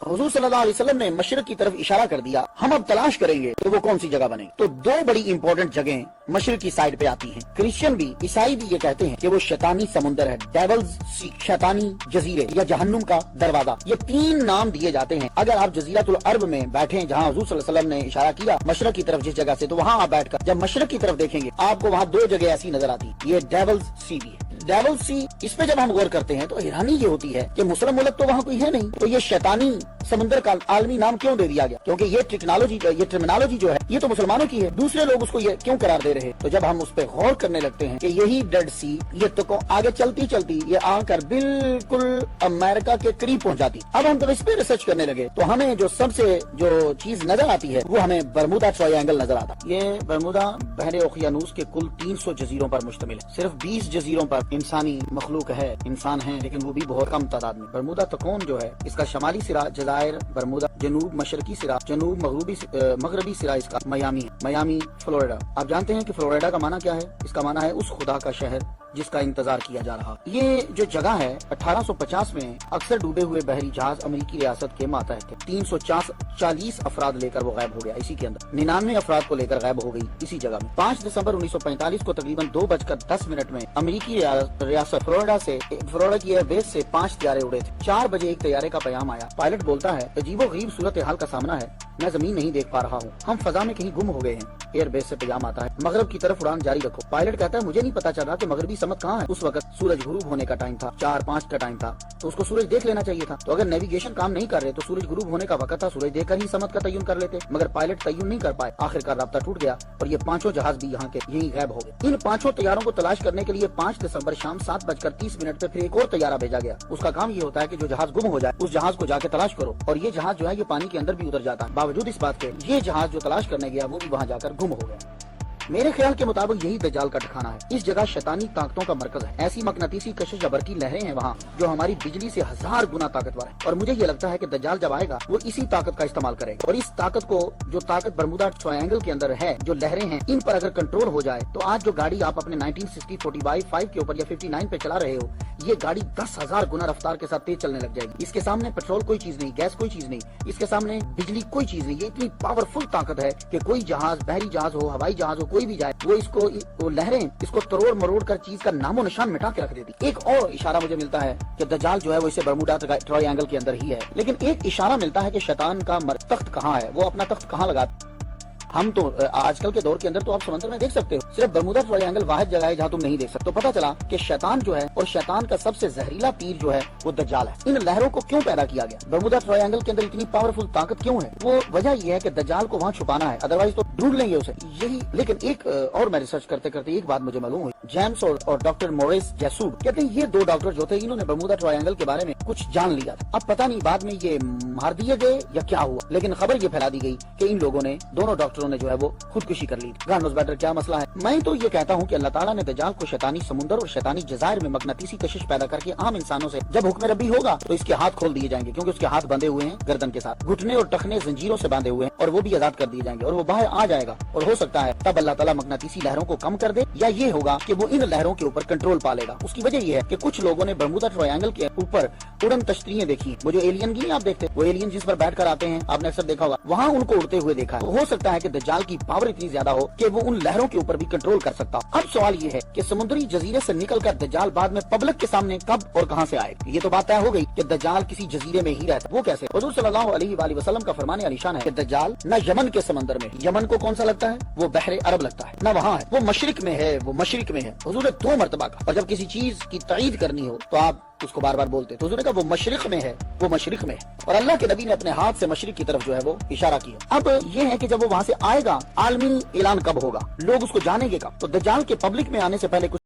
हुजूर सल्लल्लाहु अलैहि वसल्लम ने मशरिक की तरफ इशारा कर दिया, हम अब तलाश करेंगे तो वो कौन सी जगह बने। तो दो बड़ी इंपॉर्टेंट जगह मशरिक की साइड पे आती हैं। क्रिश्चियन भी, ईसाई भी ये कहते हैं कि वो शैतानी समुंदर है, डेविल्स सी, शैतानी जजीरे या जहन्नुम का दरवाजा, ये 3 नाम दिए जाते हैं। अगर आप जजीरतुल अरब में बैठे जहाँ हुजूर सल्लल्लाहु अलैहि वसल्लम ने इशारा किया मशरिक की तरफ जिस जगह से, तो वहाँ आप बैठकर जब मशरिक की तरफ देखेंगे आपको वहाँ 2 जगह ऐसी नजर आती, ये डेविल्स सी भी है। डेविल सी, इस पे जब हम गौर करते हैं तो हैरानी ये होती है कि मुस्लिम मुल्क तो वहाँ कोई है नहीं, तो ये शैतानी समुंदर का आलमी नाम क्यों दे दिया गया? क्योंकि ये टर्मिनोलॉजी जो है ये तो मुसलमानों की है, दूसरे लोग उसको ये क्यों करार दे रहे? तो जब हम उस पे गौर करने लगते हैं कि यही डेड सी ये तो आगे चलती चलती ये आकर बिल्कुल अमेरिका के करीब पहुंच जाती। अब हम जब इस पे रिसर्च करने लगे तो हमें जो सबसे जो चीज नजर आती है वो हमें बरमूदा ट्रायंगल नजर आता। ये बरमूदा बहरे ओकियानूस के कुल 300 जजीरों पर मुश्तमिल है। सिर्फ 20 जजीरों पर इंसानी मखलूक है, इंसान है, लेकिन वो भी बहुत कम तादाद में। बरमूदा तकोन जो है इसका शमाली सिरा जजायर बरमूदा, जनूब मशरकी सिरा, जनूब मगरबी सिरा इसका मियामी है, मियामी फ्लोरिडा। आप जानते हैं कि फ्लोरिडा का माना क्या है? इसका माना है उस खुदा का शहर जिसका इंतजार किया जा रहा। ये जो जगह है 1850 में अक्सर डूबे हुए बहरी जहाज अमेरिकी रियासत के मातहत थे। 340 अफराद लेकर वो गायब हो गया इसी के अंदर। 99 अफराद को लेकर गायब हो गई इसी जगह में। 5 दिसंबर 1945 को तकरीबन 2:10 में अमेरिकी रियासत फ्लोरिडा की एयरबेस से 5 तैयारे उड़े थे। 4 बजे एक तैयारे का पैगाम आया। पायलट बोलता है, अजीबोगरीब सूरत हाल का सामना है, मैं जमीन नहीं देख पा रहा हूँ, हम फजा में कहीं गुम हो गए हैं। एयरबेस से पैगाम आता है, मगरब की तरफ उड़ान जारी रखो। पायलट कहता है, मुझे नहीं पता चल रहा कि मगरबी समत कहाँ है। उस वक्त सूरज गुरूब होने का टाइम था, 4-5 का टाइम था, तो उसको सूरज देख लेना चाहिए था। तो अगर नेविगेशन काम नहीं कर रहे तो सूरज गुरूब होने का वक्त था, सूरज देखकर ही समत का तयन कर लेते, मगर पायलट तयन नहीं कर पाए। आखिरकार राब्ता टूट गया और ये 5 जहाज भी यहाँ के यही गायब हो गए। इन 5 तैयारों को तलाश करने के लिए 5 दिसंबर शाम 7:30 पे फिर एक और तैयारा भेजा गया। उसका काम ये होता है कि जो जहाज गुम हो जाए उस जहाज को जाके तलाश करो, और ये जहाज जो है ये पानी के अंदर भी उतर जाता है। बावजूद इस बात के ये जहाज जो तलाश करने गया वो भी वहाँ जाकर गुम हो गया। मेरे ख्याल के मुताबिक यही दज्जाल का ठिकाना है। इस जगह शैतानी ताकतों का मरकज है। ऐसी मकनातीसी कशिश या बरकी लहरें हैं वहाँ जो हमारी बिजली से 1000 गुना ताकतवर है। और मुझे ये लगता है कि दज्जाल जब आएगा वो इसी ताकत का इस्तेमाल करेगा, और इस ताकत को, जो ताकत बरमूदा ट्रायंगल के अंदर है, जो लहरें हैं, इन पर अगर कंट्रोल हो जाए तो आज जो गाड़ी आप अपने 1960 40/5 के ऊपर या 59 पे चला रहे हो, ये गाड़ी 10,000 गुना रफ्तार के साथ तेज चलने लग जाएगी। इसके सामने पेट्रोल कोई चीज नहीं, गैस कोई चीज नहीं, इसके सामने बिजली कोई चीज नहीं। ये इतनी पावरफुल ताकत है कि कोई जहाज, बहरी जहाज हो, हवाई जहाज हो, कोई भी जाए वो लहरें इसको तरोड़ मरोड़ कर चीज का नामो निशान मिटा के रख देती। एक और इशारा मुझे मिलता है कि दज्जाल जो है वो इसे बरमूडा ट्रायंगल के अंदर ही है, लेकिन एक इशारा मिलता है कि शैतान का तख्त कहाँ है, वो अपना तख्त कहाँ लगाता। हम तो आजकल के दौर के अंदर तो आप समंदर में देख सकते हो, सिर्फ बरमूदा ट्रायंगल वाहिद जगह है जहाँ तुम नहीं देख सकते। तो पता चला कि शैतान जो है, और शैतान का सबसे जहरीला तीर जो है वो दज्जाल है। इन लहरों को क्यों पैदा किया गया? बरमूदा ट्रायंगल के अंदर इतनी पावरफुल ताकत क्यों है? वो वजह ये है कि दज्जाल को वहाँ छुपाना है, अदरवाइज तो ढूंढ लेंगे उसे, यही। लेकिन एक और मैं रिसर्च करते करते एक बात मुझे मालूम हुई, जेम्स और डॉक्टर मोरिस जैसूड कहते हैं ये 2 डॉक्टर जो थे इन्होंने बरमूदा ट्रायंगल के बारे में कुछ जान लिया था। अब पता नहीं बाद में ये मार दिए गए या क्या हुआ, लेकिन खबर ये फैला दी गई कि इन लोगों ने, दोनों डॉक्टरों ने जो है वो खुदकुशी कर ली। गॉड नोज़ बेटर क्या मसला है। मैं तो ये कहता हूँ कि अल्लाह ताला ने दज्जाल को शैतानी समुंदर और शैतानी जज़ायर में मकनातीसी कशिश पैदा करके आम इंसानों से जब हुक्म रब्बी होगा तो इसके हाथ खोल दिए जाएंगे, क्योंकि उसके हाथ बंधे हुए हैं गर्दन के साथ, घुटने और टखने जंजीरों से बांधे हुए हैं, और वो भी आजाद कर दिए जाएंगे और वो बाहर आ जाएगा। और हो सकता है तब अल्लाह ताला मकनातीसी लहरों को कम कर दे, या ये होगा कि वो इन लहरों के ऊपर कंट्रोल पा लेगा। उसकी वजह ये है कि कुछ लोगों ने बरमूदा ट्रायंगल के ऊपर उड़न तश्तरियां देखी। वो जो एलियन की आप देखते, वो एलियन जिस पर बैठ कर आते हैं, आपने अक्सर देखा होगा, वहाँ उनको उड़ते हुए देखा है। तो हो सकता है कि दज्जाल की पावर इतनी ज्यादा हो कि वो उन लहरों के ऊपर भी कंट्रोल कर सकता। अब सवाल ये है कि समुद्री जजीरे से निकलकर दज्जाल बाद में पब्लिक के सामने कब और कहां से आएगा? ये तो बात तय हो गई कि दज्जाल किसी जजीरे में ही रहता। वो कैसे? हुजूर सल्लल्लाहु अलैहि वसल्लम का फरमाने अलीशान है कि दज्जाल न यमन के समंदर में, यमन को कौन सा लगता है? वो बहरे अरब लगता है, न वहाँ है, वो मशरिक में है, वो मशरिक में है। हुजूर ने 2 मरतबा कहा। और जब किसी चीज की तायीद करनी हो तो आप उसको बार बार बोलते, तो हुजूर ने कहा वो मशरिक में है, वो मशरिक में है। और अल्लाह के नबी ने अपने हाथ से मशरिक की तरफ जो है वो इशारा किया। अब ये है कि जब वो वहाँ से आएगा, आलमी ऐलान कब होगा, लोग उसको जानेंगे कब? तो दज्जाल के पब्लिक में आने से पहले कुछ